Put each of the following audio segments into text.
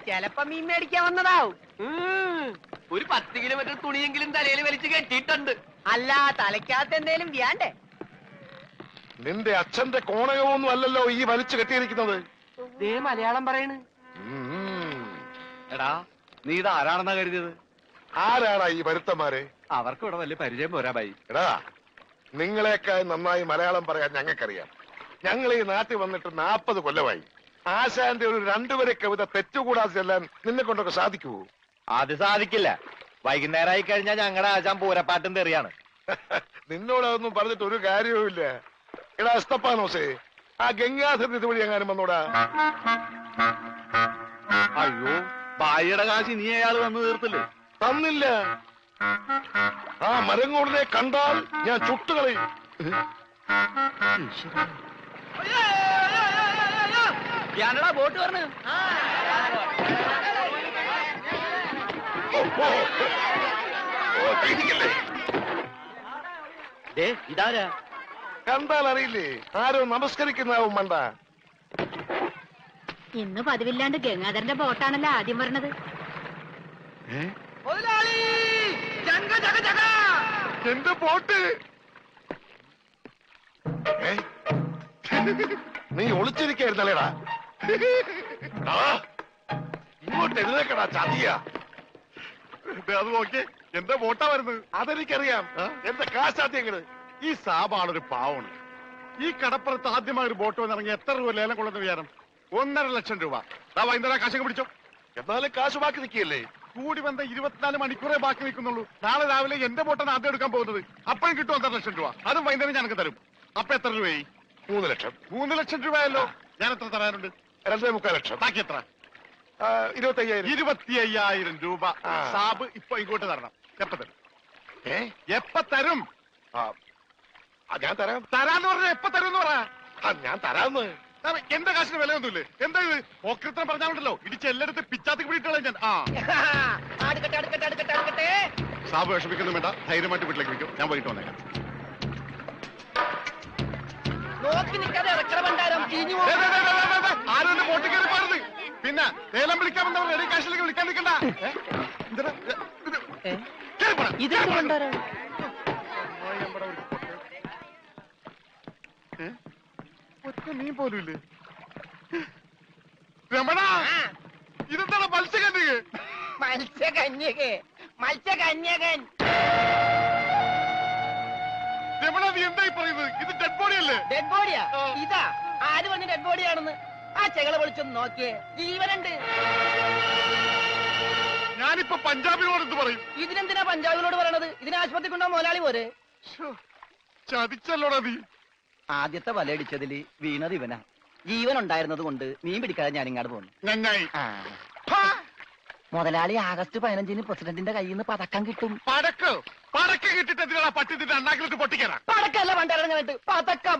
ചെലപ്പോ മീൻ മേടിക്കാൻ വന്നതാവും. ഒരു 10 കിലോമീറ്റർ തുണിയെങ്കിലും തലയിൽ വലിച്ചു കെട്ടിയിട്ടുണ്ട്. അല്ല, തലയ്ക്കകത്ത് എന്തേലും വ്യാണ്ടേ? നിന്റെ അച്ഛന്റെ കോണകമൊന്നും അല്ലല്ലോ ഈ വലിച്ചു കെട്ടിയിരിക്കുന്നത്. ദേ മലയാളം പറയണ്. എടാ, നീ ഇത് ആരാണെന്നാ കരുതിയത്? ആരാടാ ഈ വരുത്തന്മാരെ? അവർക്ക് ഇവിടെ വലിയ പരിചയം പോരാ ബൈ. എടാ, നിങ്ങളെക്കാൾ നന്നായി മലയാളം പറയാൻ ഞങ്ങൾക്കറിയാം. ഞങ്ങൾ ഈ നാട്ടിൽ വന്നിട്ട് 40 കൊല്ലമായി. ആശാന്റെ ഒരു 2 വരെ കവിത തെറ്റുകൂടാതെ ചെല്ലാൻ നിന്നെ കൊണ്ടൊക്കെ സാധിക്കുവോ? അത് സാധിക്കില്ല. വൈകുന്നേരമായി കഴിഞ്ഞാൽ ഞങ്ങളുടെ ആശാൻ പൂരപ്പാട്ടും തെറിയാണ്. നിന്നോടതൊന്നും പറഞ്ഞിട്ട് ഒരു കാര്യവുമില്ല. എടാ എസ്തപ്പാനോസേ, ആ ഗംഗാധരൻ ഇതുവഴി എങ്ങാനും വന്നോടാ. അയ്യോ, ബായിയുടെ കാശ് നീ അയാൾ വന്ന് തീർത്തില്ലേ? തന്നില്ല. ആ മരങ്ങോടിനെ കണ്ടാൽ ഞാൻ ചുട്ടുകളയും. ഞാനടാ ബോട്ട് പറഞ്ഞു. ഇതാരാ? കണ്ടാൽ അറിയില്ലേ? ആരോ നമസ്കരിക്കുന്നാവും മണ്ട. ഇന്ന് പതിവില്ലാണ്ട് ഗംഗാധരന്റെ ബോട്ടാണല്ലോ ആദ്യം പറഞ്ഞത്. എന്റെ ബോട്ട്! നീ ഒളിച്ചിരിക്കായിരുന്നല്ലേടാ? ഇങ്ങോട്ട് എഴുന്നേക്കടാ ചതിയ. അത് നോക്കി, എന്റെ ബോട്ടാ വരുന്നത്. അതെനിക്കറിയാം. എന്റെ കാശാദ്യങ്ങള്. ഈ സാബാണൊരു പാവണ്. ഈ കടപ്പുറത്ത് ആദ്യമായി ഒരു ബോട്ട് വന്നിറങ്ങി എത്ര രൂപ ലേലം കൊള്ളുന്ന വിചാരം? 1.5 ലക്ഷം രൂപ. വൈകുന്നേരം കാശൊക്കെ പിടിച്ചോ. എന്നാലും കാശ് ബാക്കി നിൽക്കിയല്ലേ? കൂടി വന്ന 24 മണിക്കൂറേ ബാക്കി നിൽക്കുന്നുള്ളൂ. നാളെ രാവിലെ എന്റെ ബോട്ടാണ് ആദ്യം എടുക്കാൻ പോകുന്നത്. അപ്പോഴും കിട്ടും 1.5 ലക്ഷം രൂപ. അതും വൈകുന്നേരം ഞങ്ങൾക്ക് തരും. അപ്പൊ എത്ര രൂപയായി? 3 ലക്ഷം. 3 ലക്ഷം രൂപയല്ലോ. ഞാൻ എത്ര തരാനുണ്ട്? 2.25 ലക്ഷം. ബാക്കി എത്ര? 25,000. 25,000 രൂപ സാബ് ഇപ്പൊ ഇങ്ങോട്ട് തരണം. എപ്പ തരും? എപ്പ തരും? ഞാൻ തരാം. തരാന്ന് പറഞ്ഞ എപ്പ തരും എന്ന് പറ. ഞാൻ തരാന്ന്. എന്റെ കാശിന് വിലയൊന്നുമില്ലേ? എന്താ ഇത് ഓക്രിത്രം പറഞ്ഞാലുണ്ടല്ലോ, ഇടിച്ച് എല്ലായിടത്തും പിച്ചാത്തി പിടിയിട്ടുള്ള ഞാൻ. സാബ് വിഷമിക്കൊന്നും വേണ്ട, ധൈര്യമായിട്ട് വീട്ടിലേക്ക് വിളിക്കും. ഞാൻ വൈകിട്ട് വന്നേക്കാം. നോക്കി നിൽക്കാതെ ഇറക്കണമെണ്ടാരം. ആരും എന്റെ ബോട്ടിൽ കയറി പാടുന്നത്. പിന്നെ ലേലം വിളിക്കാമെന്നവർ റെഡി കാശിലേക്ക് വിളിക്കാൻ നിൽക്കണ്ട. ഒറ്റ മീൻ പോലും ഇല്ലേ? രമണ, ഇതെന്താണ് മത്സ്യകന്യക? മത്സ്യകന്യകൻ. രമണ, നീ എന്തായി പറയുന്നത്? ഇത് ഡെഡ് ബോഡി അല്ലേ? ഡെഡ് ബോഡിയാ? ഇതാ ആര് പറഞ്ഞ ഡെഡ് ബോഡിയാണെന്ന്? ആ ചെകളെ വിളിച്ചൊന്ന് നോക്കിയേ, ജീവനുണ്ട്. ഞാനിപ്പോ പഞ്ചാബിനോട് എന്ത് പറയും? ഇതിനെന്തിനാ പഞ്ചാബിനോട് പറയണത്? ഇതിന് ആശുപത്രി കൊണ്ടോ മുതലാളി പോരെ? ചതിച്ചല്ലോടാ നീ. ആദ്യത്തെ വലയടിച്ചതിൽ വീണത് ഇവനാ. ജീവൻ ഉണ്ടായിരുന്നത് കൊണ്ട് മീൻ പിടിക്കാതെ ഞാൻ ഇങ്ങോട്ട് പോന്നു. നന്നായി. മുതലാളി ആഗസ്റ്റ് 15-ന് പ്രസിഡന്റിന്റെ കയ്യിൽ നിന്ന് പതക്കം കിട്ടും. പടക്ക് കിട്ടിട്ട് എന്തിനാ പട്ടി നിന്റെ അണ്ണാക്കിലിട്ട് പൊട്ടിക്കാനാ? പടക്കല്ല പണ്ടിറങ്ങാനായിട്ട് പതക്കം.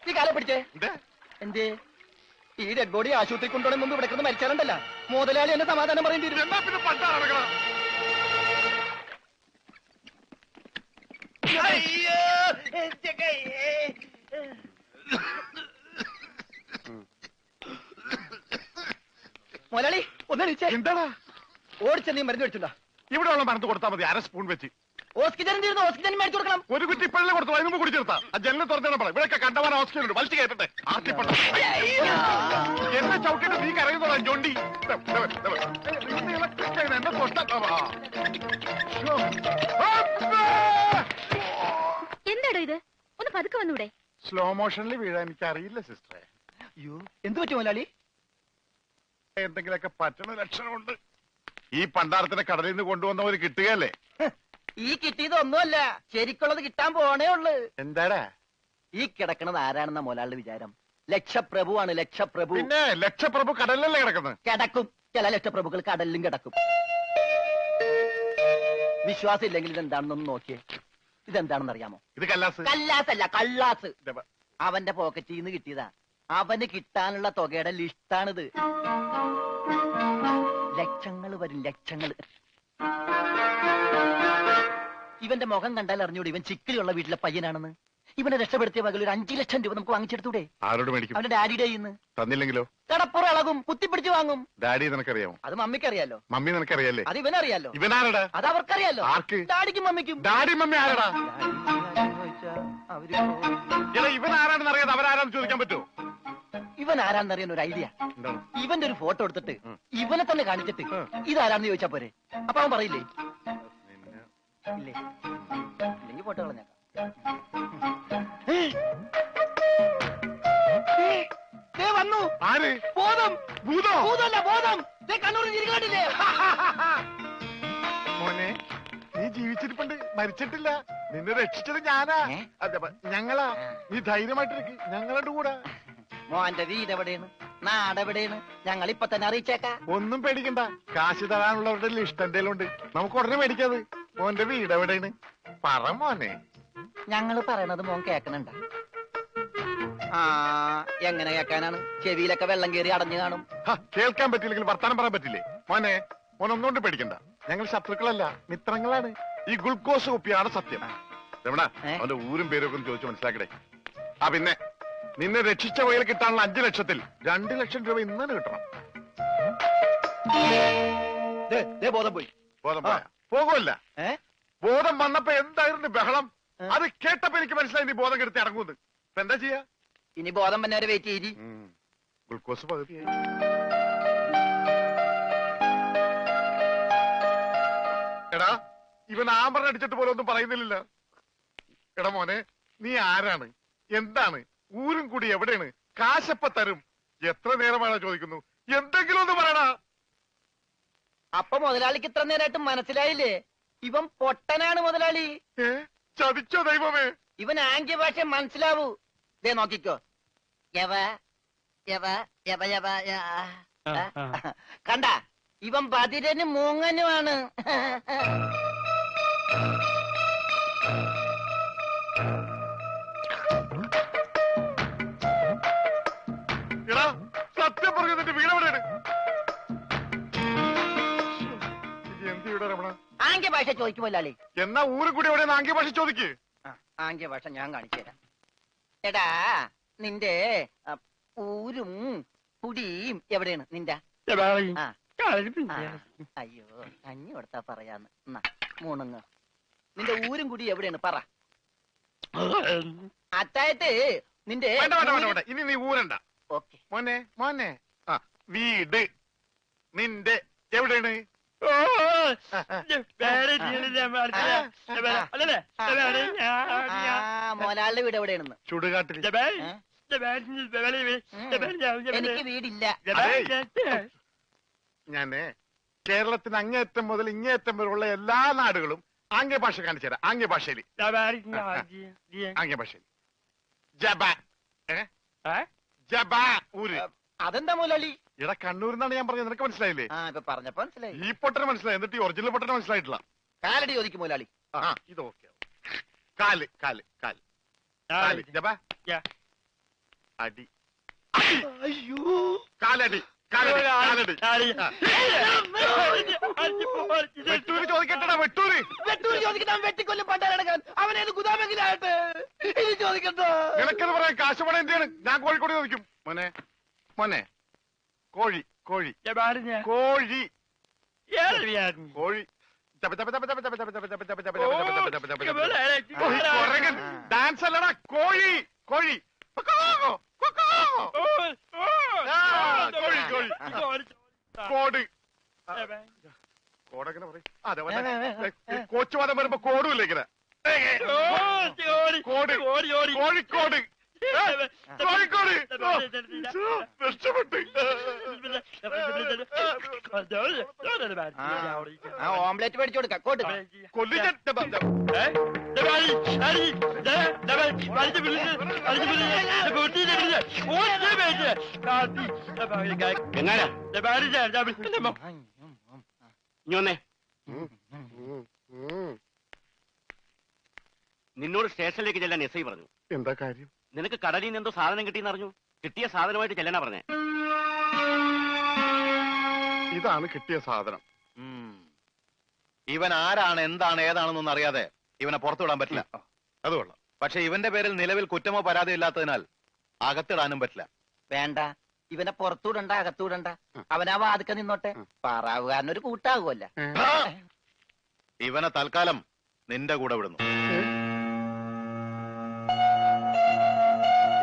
ഈ കാലം പിടിച്ചേ. എന്തേ ഈ ഡെഡ് ബോഡി ആശുപത്രി കൊണ്ടുപോകണം മുമ്പ് ഇവിടെ കിടന്ന് മരിച്ചാലുണ്ടല്ല, മുതലാളി എന്നെ സമാധാനം പറയേണ്ടി വരും. എന്നാ പിന്നെ പണ്ടാ നടക്കണം. മുതലാളി ഒന്ന് എന്താടാ ഓടിച്ച നീ മരുന്ന് മേടിച്ചുണ്ടാ? ഇവിടെ ഉള്ള മരുന്ന് കൊടുത്താൽ മതി. 1/2 സ്പൂൺ വെച്ച്. ഓക്സിജൻ തീർന്നു, ഓക്സിജൻ മേടിച്ചു കൊടുക്കണം. ഒരു കുറ്റി ഇപ്പോഴല്ലേ കൊടുത്തു, അതിന് മുമ്പ് കുടിച്ചെടുത്താ. ആ ജനലിൽ തുറന്നിടാൻ പറ. ഇവിടെയൊക്കെ കണ്ടവാൻ ഓക്സിജൻ ഉണ്ട്. വലിച്ചു കയറ്റട്ടെ. ആർത്തിപ്പെട്ട എന്നെ ചവിട്ടിട്ട് നീ കരയുന്നതാ ജോണ്ടി. എന്നെ തൊട്ട എന്താടോ ഇത്? ഒന്ന് പതുക്കെ വന്നൂടെ? സ്ലോ മോഷനിൽ വീഴാൻ എനിക്ക് അറിയില്ല സിസ്റ്ററെ. അയ്യോ, എന്ത് പറ്റും മുതലാളി? എന്തെങ്കിലുമൊക്കെ പറ്റുന്ന ലക്ഷണമുണ്ട്. ഈ പണ്ടാരത്തിനെ കടലിൽ നിന്ന് കൊണ്ടുവന്നവര് കിട്ടുകയല്ലേ? ഈ കിട്ടിയതൊന്നുമല്ല, ശരിക്കുള്ളത് കിട്ടാൻ പോണേ ഉള്ളു. എന്താടാ ഈ കിടക്കണത് ആരാണെന്ന മുതലാളിയുടെ വിചാരം? ലക്ഷപ്രഭുവാണ്, ലക്ഷപ്രഭു. പിന്നെ ലക്ഷപ്രഭു കടലിലല്ലേ കിടക്കുന്നത്? കിടക്കും. ചില ലക്ഷപ്രഭുക്കൾ കടലിലും കിടക്കും. വിശ്വാസം ഇല്ലെങ്കിൽ ഇതെന്താണെന്നൊന്ന് നോക്കിയേ. ഇതെന്താണെന്ന് അറിയാമോ? ഇത് കല്ലാസ്. കല്ലാസല്ല, കള്ളാസ്. അവന്റെ പോക്കറ്റിൽ നിന്ന് കിട്ടിയതാ. അവന് കിട്ടാനുള്ള തുകയുടെ ലിസ്റ്റാണിത്. ലക്ഷങ്ങൾ വരും, ലക്ഷങ്ങൾ. ഇവന്റെ മുഖം കണ്ടാൽ അറിഞ്ഞൂടെ ഇവൻ ചിക്കിലുള്ള വീട്ടിലെ പയ്യനാണെന്ന്? ഇവനെ രക്ഷപ്പെടുത്തിയ പകൽ ഒരു 5 ലക്ഷം രൂപ നമുക്ക് വാങ്ങിച്ചെടുത്തൂടെ? ആരോട് മേടിക്കും? അവന്റെ ഡാഡിയുടെ ഇന്ന് തന്നില്ലെങ്കിലോ? കടപ്പുറം ഇളകും, കുത്തിപ്പിടിച്ച് വാങ്ങും. ഡാഡി നിനക്കറിയാമോ? അത് മമ്മിക്കറിയാലോ. മമ്മി നിനക്കറിയാലേ? അത് ഇവനറിയാലോ. ഇവനാരടാ? അത് അവർക്കറിയാലോ. ആർക്ക്? ഡാഡിക്കും മമ്മിക്കും. ഡാഡി മമ്മി ആരടാ? അവര് ഇവൻ ആരാണെന്ന് അറിയാതെ അവരാരാന്ന് ചോദിക്കാൻ പറ്റുമോ? ഇവൻ ആരാന്നറിയാൻ ഒരു ഐഡിയ. എന്താണ്? ഇവന്റെ ഒരു ഫോട്ടോ എടുത്തിട്ട് ഇവനെ തന്നെ കാണിച്ചിട്ട് ഇതാരാന്ന് ചോദിച്ചാ പോരെ? അപ്പൊ അവൻ പറയില്ലേ? ഇല്ലേ? ഇല്ലെങ്കിൽ ഫോട്ടോ കളഞ്ഞേക്കാം. വന്നു ആര്? ബോധം. ഭൂതോ? ഭൂതമല്ല, ബോധം. കണ്ണൂരിൽ ചിരിക്കാണ്ടില്ലേ? മോനെ, നീ ജീവിച്ചിരിപ്പുണ്ട്, മരിച്ചിട്ടില്ല. നിന്നെ രക്ഷിച്ചത് ഞാനാ. അതെ, ഞങ്ങളാ. നീ ധൈര്യമായിട്ടിരിക്ക്, ഞങ്ങളുടെ കൂടെ. മോന്റെ വീട് എവിടെയാണ്? നാടെവിടെയാണ്? ഞങ്ങൾ ഇപ്പൊ തന്നെ അറിയിച്ചേക്കാം. ഒന്നും പേടിക്കണ്ട, കാശ് തരാനുള്ളവരുടെ ലിസ്റ്റ് എന്തേലും ഉണ്ട്, നമുക്ക് ഉടനെ മേടിക്കാത്. മോന്റെ വീട് എവിടെയാണ്? പറ മോനെ. ഞങ്ങള് പറയണത് മോൻ കേക്കണുണ്ട? ആ, എങ്ങനെ കേക്കാനാണ്? ചെവിയിലൊക്കെ വെള്ളം കയറി അടഞ്ഞു കാണും. കേൾക്കാൻ പറ്റില്ലെങ്കിൽ വർത്താനം പറയാൻ പറ്റില്ലേ? മോനെ, മോനൊന്നുകൊണ്ട് പേടിക്കണ്ട, ഞങ്ങൾ ശത്രുക്കളല്ല, മിത്രങ്ങളാണ്. ഈ ഗ്ലൂക്കോസ് കുപ്പിയാണ് സത്യം. രമണ, അവന്റെ ഊരും പേരും ഒക്കെ ഒന്ന് ചോദിച്ചു മനസ്സിലാക്കടേ. ആ, പിന്നെ നിന്നെ രക്ഷിച്ച വകയിൽ കിട്ടാനുള്ള 5 ലക്ഷത്തിൽ 2 ലക്ഷം രൂപ ഇന്ന് തന്നെ കിട്ടണം. ബോധം പോയി. ബോധം പോയാ? പോകുമല്ല. ബോധം വന്നപ്പോ എന്തായിരുന്നു ബഹളം? അത് കേട്ടപ്പോ എനിക്ക് മനസ്സിലായി നീ ബോധം കെടുത്തി ഇറങ്ങുന്നത്. ഇപ്പൊ എന്താ ചെയ്യാ? ഇനി ബോധം വന്നെ വരെ വെയിറ്റ് ചെയ്തി. ഗ്ലൂക്കോസ് പകുതിയായി. എടാ, ഇവൻ ആമ്പറ അടിച്ചിട്ട് പോലെ ഒന്നും പറയുന്നില്ല. എടാ മോനെ, നീ ആരാണ്? എന്താണ്? ഊരും കൂടി എവിടെയാണ്? കാശപ്പ തരും. എത്ര നേരമാണ് ചോദിക്കുന്നു? എന്തെങ്കിലും ഒന്ന് പറയടാ. അപ്പൊ മുതലാളിക്ക് ഇത്ര നേരമായിട്ട് മനസ്സിലായില്ലേ? ഇവൻ പൊട്ടനാണ് മുതലാളി. ചതിച്ചോ ദൈവമേ? ഇവൻ ആംഗ്യ ഭാഷ മനസ്സിലാവൂ. ദേ നോക്കിക്കോ. യവ യവ യവ യവ കണ്ട, ഇവൻ ബദിരനും മൂങ്ങനുമാണ്. എടാ, സത്യം പറഞ്ഞു, നിന്റെ വീട് എവിടെയാണ്? എന്ത് ഇവിടെ രമണ? ആംഗ്യ ഭാഷ ചോദിക്കും മുതലാളി. എന്നാ ഊരും കൂടി എവിടെയാണ് ആംഗ്യ ഭാഷ ചോദിക്ക്. ആംഗ്യ ഭാഷ ഞാൻ കാണിച്ചു തരാം. എടാ, നിന്റെ ഊരും കുടിയും എവിടെയാണ് നിന്റെ? അയ്യോ, കഞ്ഞി കൊടുത്താ പറയാന്ന്. മൂണുങ്ങ്. നിന്റെ ഊരും കുടി എവിടെയാണ് പറ. അത്തായത് നിന്റെ ഇനി നീ ഊരണ്ട. ഓക്കെ. മോനെ, മോനെ, വീട് നിന്റെ എവിടെയാണ്? മോലാളുടെ വീട് എവിടെയാണെന്ന്? ചുടുകാട്ടിൽ. എനിക്ക് വീടില്ല. ഞാന് കേരളത്തിന് അങ്ങേയറ്റം മുതൽ ഇങ്ങേയറ്റം വരെയുള്ള എല്ലാ നാടുകളും ആംഗ്യ ഭാഷ കാണിച്ചു തരാം. ആംഗ്യ ഭാഷയിൽ ആംഗ്യ ഭാഷയിൽ ജബ ജബ ഊര്. അതെന്താ മുതലാളി? ഇവിടെ കണ്ണൂരിന്നാണ് ഞാൻ പറഞ്ഞത്, നിനക്ക് മനസ്സിലായില്ലേ? ഇപ്പൊ പറഞ്ഞപ്പോ മനസ്സിലായി. ഈ പൊട്ടന് മനസ്സിലായി, എന്നിട്ട് ഈ ഒറിജിനൽ പൊട്ടന് മനസ്സിലായിട്ടില്ല. കാലടി ചോദിക്കും മുതലാളി. ഇത് ഓക്കെ. കാല് കാല് കാല് കാല് ജബ അടി. അയ്യോ, കാലടി കാലടി കാലടി. വെട്ടൂര് ചോദിക്കട്ടെടാ, വെട്ടൂര്. വെട്ടൂര് ചോദിക്കണം. വെട്ടിക്കൊല്ലും പണ്ടാരടക്കാൻ അവനേത് ഗുദാമെങ്കിലാകട്ടെ. ഇത് ചോദിക്കട്ടോ. നിനക്കെന്ന് പറയാൻ കാശ് പണം എന്തിനാണ്? ഞാൻ കോഴിക്കോട് ചോദിക്കും. മോനെ, മോനെ, കോഴി കോഴി കോഴി കോഴി. ഡാൻസ് അല്ലടാ, കോഴി കോഴി. കോഴി കോഴി. കോട് കോടെങ്ങനെ പറയും? അതെ, കോച്ചുവാദം വരുമ്പോ കോടുമില്ല ഇങ്ങനെ. കോട് കോഴിക്കോട് കോഴിക്കോട്. രക്ഷപ്പെട്ട്. ഓംലെറ്റ് മേടിച്ചു കൊടുക്കാം. കോട്ട് കൊല്ലിച്ച നിന്നോട് സ്റ്റേഷനിലേക്ക് ചെല്ലാൻ എസ് ഐ പറഞ്ഞു. എന്താ കാര്യം? നിനക്ക് കടലിൽ നിന്ന് എന്തോ സാധനം കിട്ടിയെന്ന് അറിഞ്ഞു. കിട്ടിയ സാധനമായിട്ട് ചെല്ലാനാ പറഞ്ഞേ. ഇതാണ് കിട്ടിയ സാധനം. ഇവൻ ആരാണ്, എന്താണ്, ഏതാണെന്നൊന്നും അറിയാതെ ഇവനെ പുറത്തു വിടാൻ പറ്റില്ല. അത് കൊള്ളാം. പക്ഷെ ഇവന്റെ പേരിൽ നിലവിൽ കുറ്റമോ പരാതിയോ ഇല്ലാത്തതിനാൽ അകത്തിടാനും പറ്റില്ല. വേണ്ട, ഇവനെ പുറത്തൂടണ്ട, അകത്തൂടണ്ട. അവനാ വാതുക്ക നിന്നോട്ടെ. പാറാവുകാരനൊരു കൂട്ടാകുമല്ല. ഇവനെ തൽക്കാലം നിന്റെ കൂടെ വിടുന്നു.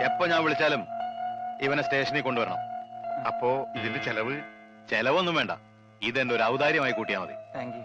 എപ്പോ ഞാൻ വിളിച്ചാലും ഇവനെ സ്റ്റേഷനിൽ കൊണ്ടുവരണം. അപ്പോ ഇതിന്റെ ചെലവ്? ചെലവൊന്നും വേണ്ട, ഇതെന്റെ ഒരു ഔദാര്യമായി കൂട്ടിയാൽ മതി. Thank you.